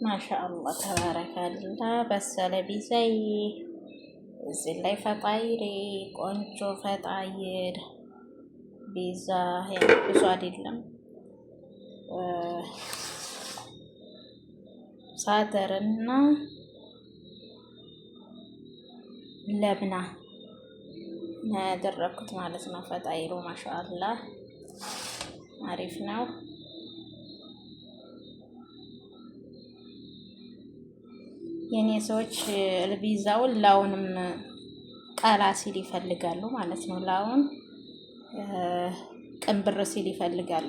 ማሻአላህ ተባረካላ። በሰለ ቢዛይ እዚህ ላይ ፈጣይሬ ቆንጆ ፈጣይር ቢዛ ብዙ አይደለም። ሳተርና ለብና ያደረኩት ማለት ነው። ፈጣይሩ ማሻአላህ አሪፍ ነው። የኔ ሰዎች ቢዛውን ላውንም ቀላ ሲል ይፈልጋሉ ማለት ነው። ላውን ቅንብር ሲል ይፈልጋሉ።